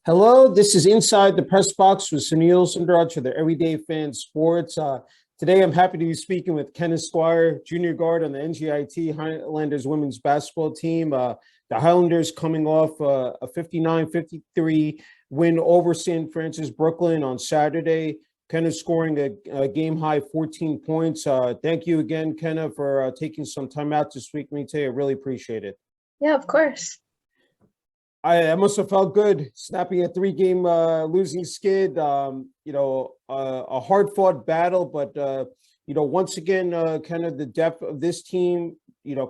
Hello, this is Inside the Press Box with Sunil Sunder Raj for the Everyday Fan Sports. Today, I'm happy to be speaking with Kenna Squier, junior guard on the NJIT Highlanders women's basketball team. The Highlanders coming off a 59-53 win over San Francisco Brooklyn on Saturday. Kenna scoring a game-high 14 points. Thank you again, Kenna, for taking some time out to speak with me today. I really appreciate it. Yeah, of course. I must have felt good snapping a three-game losing skid. A hard-fought battle, but once again, kind of the depth of this team.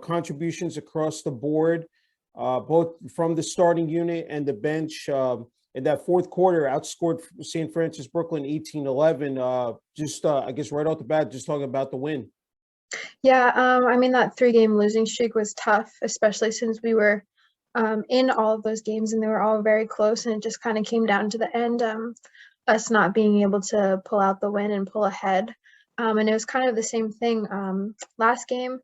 Contributions across the board, both from the starting unit and the bench. In that fourth quarter, outscored St. Francis Brooklyn 18-11. I guess right off the bat, just talking about the win. Yeah, that three-game losing streak was tough, especially since we were in all of those games and they were all very close, and it just kind of came down to the end, us not being able to pull out the win and pull ahead. And it was kind of the same thing last game.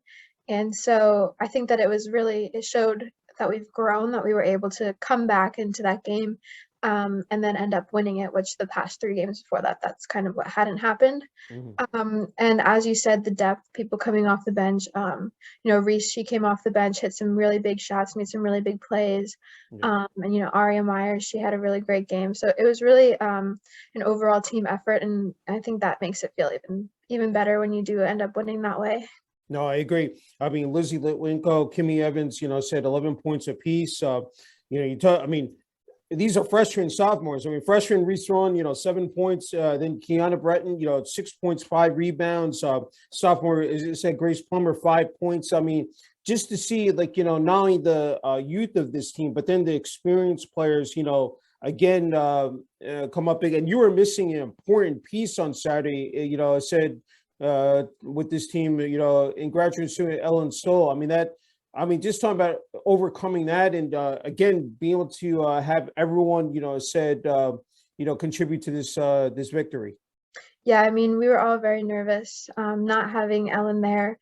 And so I think that it showed that we've grown, that we were able to come back into that game and then end up winning it, which the past three games before that's kind of what hadn't happened. And as you said, the depth, people coming off the bench, Reese, she came off the bench, hit some really big shots, made some really big plays. And Aria Myers, she had a really great game. So it was really an overall team effort, and I think that makes it feel even better when you do end up winning that way. No, I agree. I mean, Lizzie Litwinko, Kimmy Evans, said 11 points apiece. These are freshmen, sophomores. I mean, freshman Reese Ron, 7 points. Then Kiana Breton, 6 points, 5 rebounds. Sophomore, as you said, Grace Plummer, 5 points. I mean, just to see, not only the youth of this team, but then the experienced players, again, come up big. And you were missing an important piece on Saturday. I said with this team, in graduate student Ellen Stoll. Just talking about overcoming that, and again, being able to have everyone, contribute to this victory. Yeah, we were all very nervous, not having Ellen there,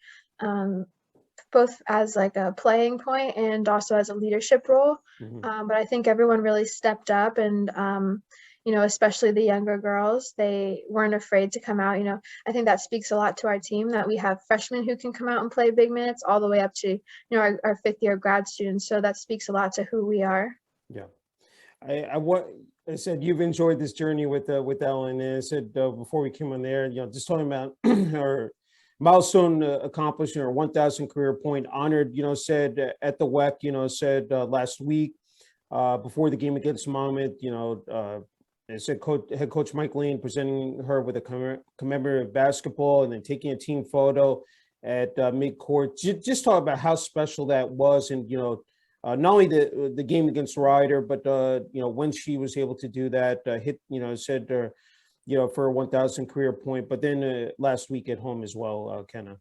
both as like a playing point and also as a leadership role. But I think everyone really stepped up, and especially the younger girls, they weren't afraid to come out. I think that speaks a lot to our team, that we have freshmen who can come out and play big minutes all the way up to, our fifth year grad students. So that speaks a lot to who we are. Yeah. I said, you've enjoyed this journey with Ellen. And I said, before we came on there, just talking about her milestone accomplishment, or 1,000 career point honored, said at the WEC, last week before the game against Monmouth, I said head coach Mike Lane presenting her with a commemorative basketball and then taking a team photo at midcourt. Just talk about how special that was, and not only the game against Ryder, but when she was able to do that, for a 1,000 career point, but then last week at home as well, Kenna.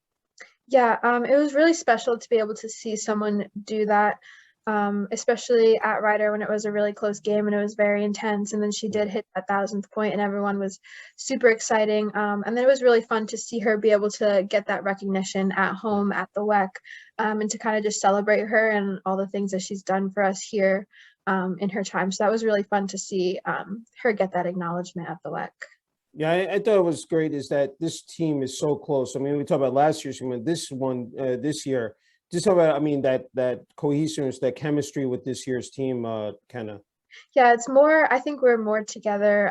Yeah, it was really special to be able to see someone do that. Especially at Ryder when it was a really close game and it was very intense. And then she did hit that 1,000th point and everyone was super exciting. And then it was really fun to see her be able to get that recognition at home at the WEC, and to kind of just celebrate her and all the things that she's done for us here in her time. So that was really fun to see her get that acknowledgement at the WEC. Yeah, I thought it was great is that this team is so close. We talk about last year's team, this one this year. Just talk about, that cohesiveness, that chemistry with this year's team, kind of. Yeah, it's more, I think we're more together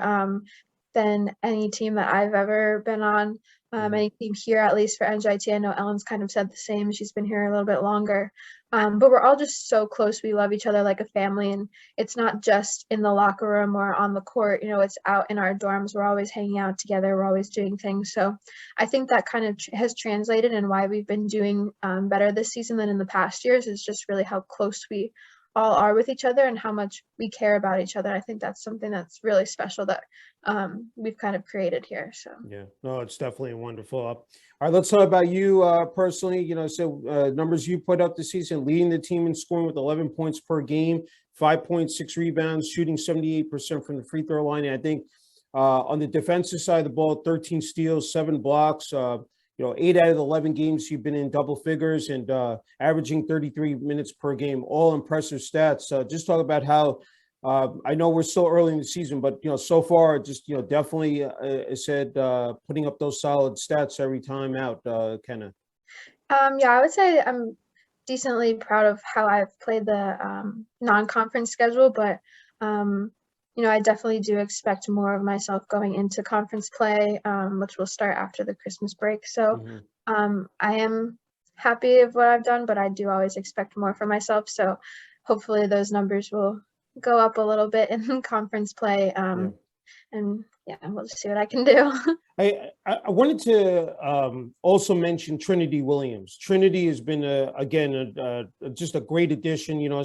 than any team that I've ever been on. Any team here, at least for NJIT. I know Ellen's kind of said the same. She's been here a little bit longer. But we're all just so close. We love each other like a family. And it's not just in the locker room or on the court. It's out in our dorms. We're always hanging out together. We're always doing things. So I think that kind of has translated, and why we've been doing better this season than in the past years is just really how close we all are with each other and how much we care about each other. I think that's something that's really special that we've kind of created here. So yeah, no, it's definitely wonderful. All right, let's talk about you personally. Numbers you put up this season, leading the team in scoring with 11 points per game, 5.6 rebounds, shooting 78% from the free throw line. And I think on the defensive side of the ball, 13 steals, 7 blocks. 8 out of the 11 games you've been in double figures, and averaging 33 minutes per game. All impressive stats. Just talk about how I know we're still early in the season, but so far, just definitely, I said putting up those solid stats every time out, Kenna. Yeah, I would say I'm decently proud of how I've played the non-conference schedule, but I definitely do expect more of myself going into conference play, which will start after the Christmas break. So I am happy of what I've done, but I do always expect more for myself. So hopefully those numbers will go up a little bit in conference play. And yeah, we'll just see what I can do. I wanted to also mention Trinity Williams. Trinity has been just a great addition. I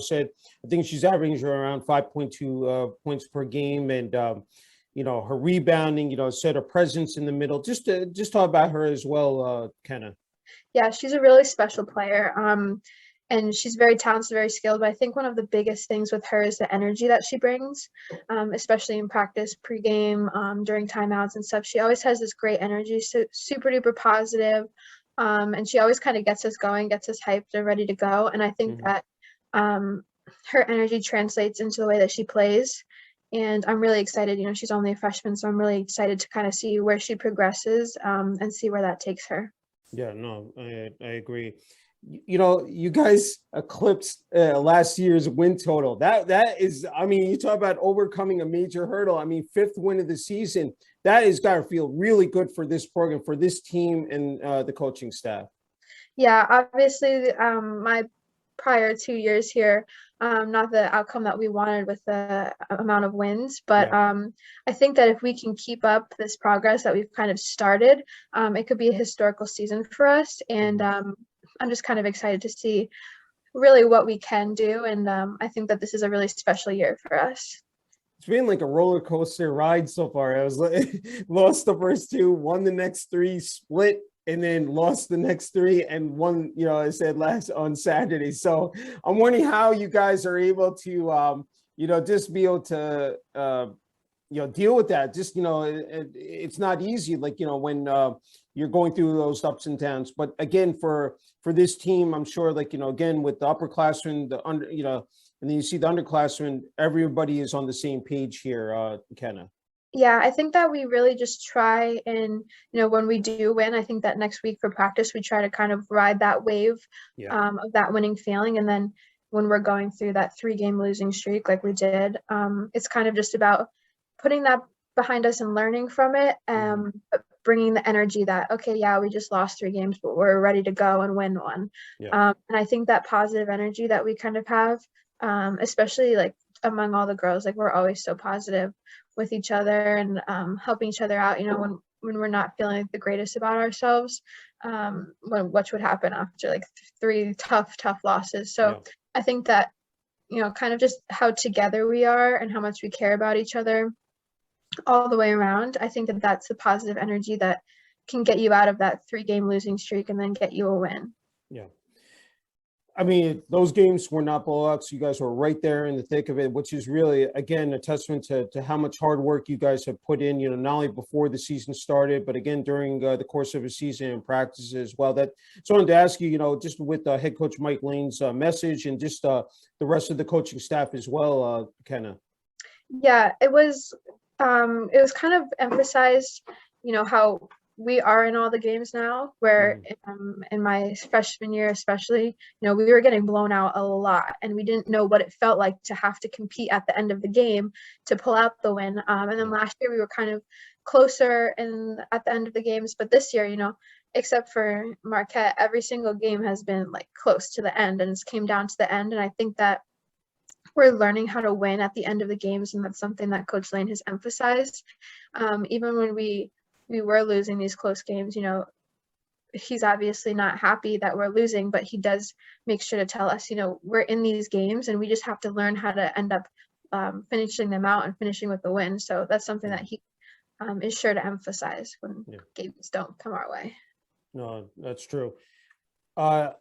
think she's averaging around 5.2 points per game, and her rebounding. Her presence in the middle. Just talk about her as well, Kenna. Yeah, she's a really special player. And she's very talented, very skilled. But I think one of the biggest things with her is the energy that she brings, especially in practice, pregame, during timeouts and stuff. She always has this great energy, so super duper positive. And she always kind of gets us going, gets us hyped and ready to go. And I think that her energy translates into the way that she plays. And I'm really excited. She's only a freshman, so I'm really excited to kind of see where she progresses and see where that takes her. Yeah, no, I agree. You guys eclipsed last year's win total. That is, you talk about overcoming a major hurdle. 5th win of the season. That has got to feel really good for this program, for this team, and the coaching staff. Yeah, obviously, my prior 2 years here, not the outcome that we wanted with the amount of wins, but I think that if we can keep up this progress that we've kind of started, it could be a historical season for us. And I'm just kind of excited to see really what we can do. And I think that this is a really special year for us. It's been like a roller coaster ride so far. I was lost the first 2, won the next 3, split, and then lost the next 3 and won, I said last on Saturday. So I'm wondering how you guys are able to, just be able to, deal with that. Just, it's not easy, when you're going through those ups and downs. But again, for this team, I'm sure, again, with the upperclassmen, and then you see the underclassmen, everybody is on the same page here, Kenna. Yeah, I think that we really just try and, when we do win, I think that next week for practice, we try to kind of ride that wave of that winning feeling. And then when we're going through that 3-game losing streak like we did, it's kind of just about putting that behind us and learning from it, but bringing the energy that, okay, yeah, we just lost 3 games, but we're ready to go and win one. And I think that positive energy that we kind of have, especially among all the girls, we're always so positive with each other and helping each other out, when we're not feeling the greatest about ourselves, what would happen after 3 tough losses. So I think that, kind of just how together we are and how much we care about each other all the way around. I think that that's the positive energy that can get you out of that 3-game losing streak and then get you a win. Yeah. Those games were not blowouts. You guys were right there in the thick of it, which is really, again, a testament to how much hard work you guys have put in, not only before the season started, but again, during the course of a season and practices as well. So I wanted to ask you, just with head coach Mike Lane's message and just the rest of the coaching staff as well, Kenna. Yeah, it was kind of emphasized, how we are in all the games now, where in my freshman year especially, we were getting blown out a lot and we didn't know what it felt like to have to compete at the end of the game to pull out the win. And then last year we were kind of closer at the end of the games, but this year, except for Marquette, every single game has been close to the end and it's came down to the end. And I think that we're learning how to win at the end of the games, and that's something that Coach Lane has emphasized. Even when we were losing these close games, he's obviously not happy that we're losing, but he does make sure to tell us, we're in these games and we just have to learn how to end up finishing them out and finishing with the win. So that's something that he is sure to emphasize when games don't come our way. No, that's true.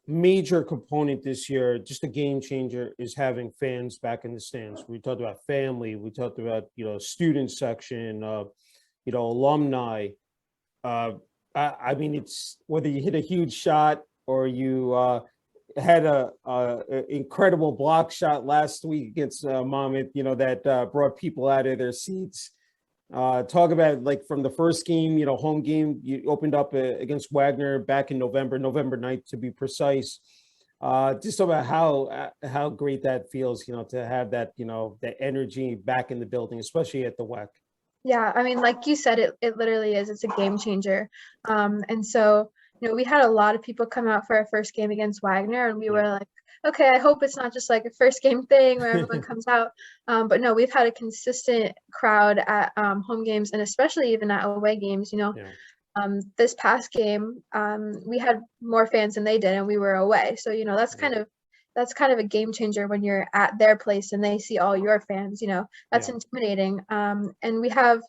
Major component this year, just a game changer, is having fans back in the stands. We talked about family, we talked about, student section, alumni. It's whether you hit a huge shot or you had a incredible block shot last week against Monmouth, that brought people out of their seats. Talk about like from the first game, home game, you opened up against Wagner back in November 9th to be precise. Just about how great that feels, to have that, that energy back in the building, especially at the WAC. Yeah, I mean, like you said, it literally is. It's a game changer. And so, we had a lot of people come out for our first game against Wagner, and we were like, okay, I hope it's not just like a first game thing where everyone comes out. But no, we've had a consistent crowd at home games, and especially even at away games. This past game, we had more fans than they did, and we were away. So, that's kind of a game changer when you're at their place and they see all your fans. That's intimidating. And we have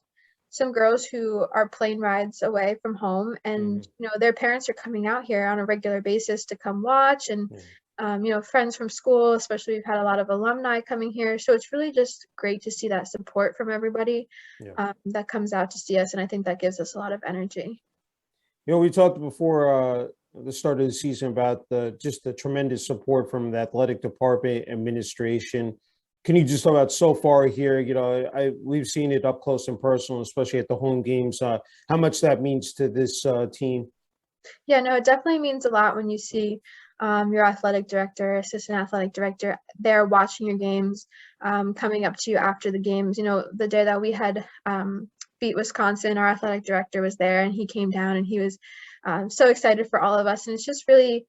some girls who are plane rides away from home, and their parents are coming out here on a regular basis to come watch, and friends from school, especially we've had a lot of alumni coming here. So it's really just great to see that support from everybody that comes out to see us, and I think that gives us a lot of energy. We talked before the start of the season about just the tremendous support from the athletic department administration. Can you just talk about so far here? We've seen it up close and personal, especially at the home games. How much that means to this team? Yeah, no, it definitely means a lot when you see your athletic director, assistant athletic director, there watching your games, coming up to you after the games. The day that we had beat Wisconsin, our athletic director was there, and he came down and he was so excited for all of us. And it's just really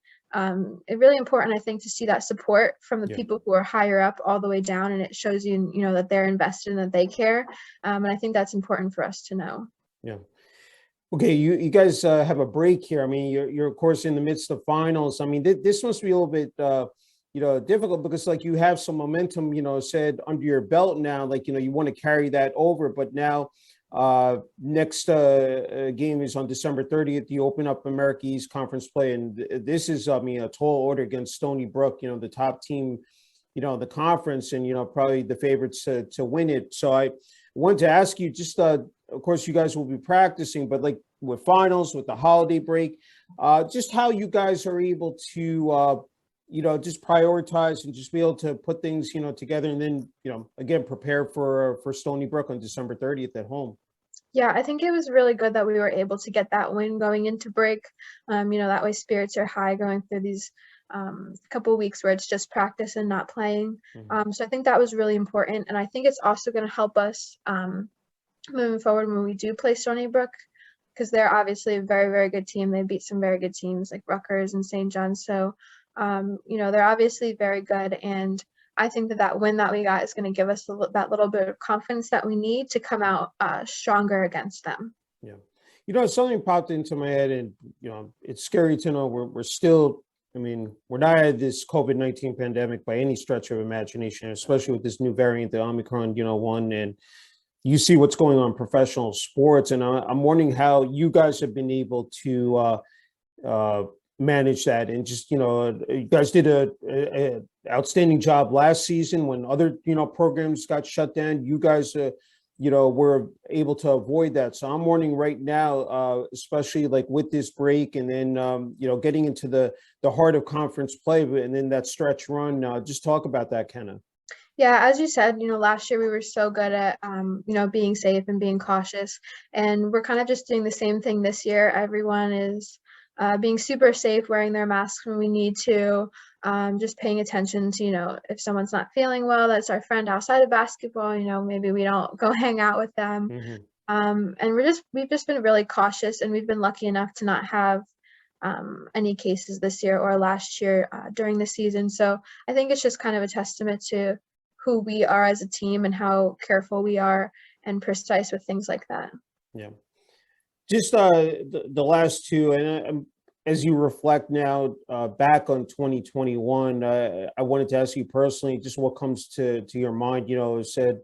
important, I think, to see that support from the people who are higher up all the way down, and it shows you, that they're invested and that they care. And I think that's important for us to know. Yeah. Okay, you guys have a break here. I mean, you're of course in the midst of finals. I mean, this must be a little bit difficult because like you have some momentum, said under your belt now, like you want to carry that over, but now next game is on December 30th. You open up America East Conference play, and this is a tall order against Stony Brook, the top team, the conference, and probably the favorites to win it. So I wanted to ask you, just of course you guys will be practicing, but like with finals, with the holiday break, just how you guys are able to just prioritize and just be able to put things together, and then again prepare for Stony Brook on December 30th at home. Yeah, I think it was really good that we were able to get that win going into break. That way spirits are high going through these couple of weeks where it's just practice and not playing. So I think that was really important. And I think it's also going to help us moving forward when we do play Stony Brook, because they're obviously a very, very good team. They beat some very good teams like Rutgers and St. John's. So, they're obviously very good. And I think that win that we got is going to give us that little bit of confidence that we need to come out stronger against them. Yeah. Something popped into my head, and, it's scary to know we're still, we're not out of this COVID-19 pandemic by any stretch of imagination, especially with this new variant, the Omicron, one, and you see what's going on in professional sports. And I'm wondering how you guys have been able to manage that, and just you guys did a outstanding job last season when other programs got shut down. You guys were able to avoid that. So I'm wondering right now, especially like with this break, and then getting into the heart of conference play, and then that stretch run. Just talk about that, Kenna. Yeah, as you said, last year we were so good at, being safe and being cautious, and we're kind of just doing the same thing this year. Everyone is being super safe, wearing their masks when we need to, just paying attention to, if someone's not feeling well, that's our friend outside of basketball, maybe we don't go hang out with them. And we've just been really cautious, and we've been lucky enough to not have any cases this year or last year during the season. So I think it's just kind of a testament to who we are as a team and how careful we are and precise with things like that. Yeah. Just the last two, and as you reflect now back on 2021, I wanted to ask you personally, just what comes to your mind, said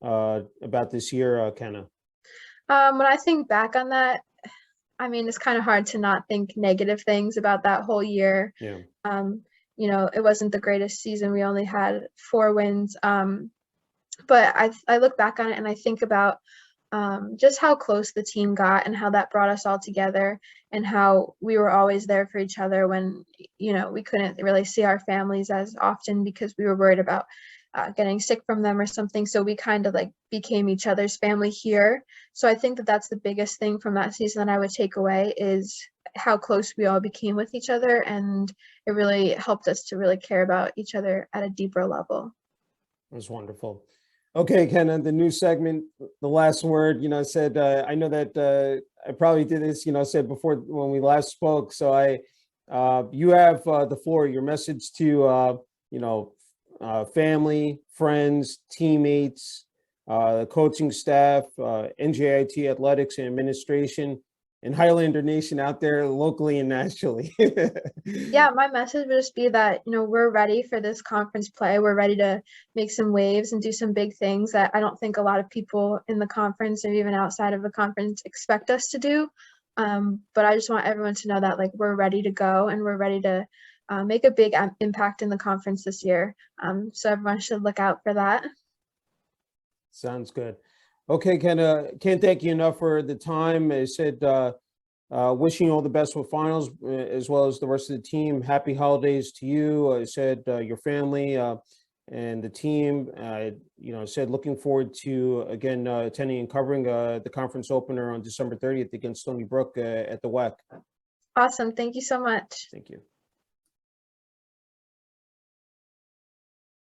about this year, Kenna? When I think back on that, it's kind of hard to not think negative things about that whole year. Yeah. It wasn't the greatest season. We only had 4 wins. But I look back on it and I think about just how close the team got and how that brought us all together, and how we were always there for each other when, we couldn't really see our families as often because we were worried about getting sick from them or something. So we kind of like became each other's family here. So I think that that's the biggest thing from that season that I would take away, is how close we all became with each other. And it really helped us to really care about each other at a deeper level. That's wonderful. Okay, Kenna, the new segment, the last word, I said, I know that I probably did this, I said before when we last spoke. So you have the floor, your message to, family, friends, teammates, coaching staff, NJIT athletics and administration, and Highlander Nation out there locally and nationally. Yeah, my message would just be that, we're ready for this conference play. We're ready to make some waves and do some big things that I don't think a lot of people in the conference or even outside of the conference expect us to do. But I just want everyone to know that, like, we're ready to go and we're ready to make a big impact in the conference this year. So everyone should look out for that. Sounds good. Okay, Kenna, can't thank you enough for the time. I said, wishing you all the best with finals, as well as the rest of the team. Happy holidays to you. I said, your family and the team. Said looking forward to, again, attending and covering the conference opener on December 30th against Stony Brook at the WAC. Awesome. Thank you so much. Thank you.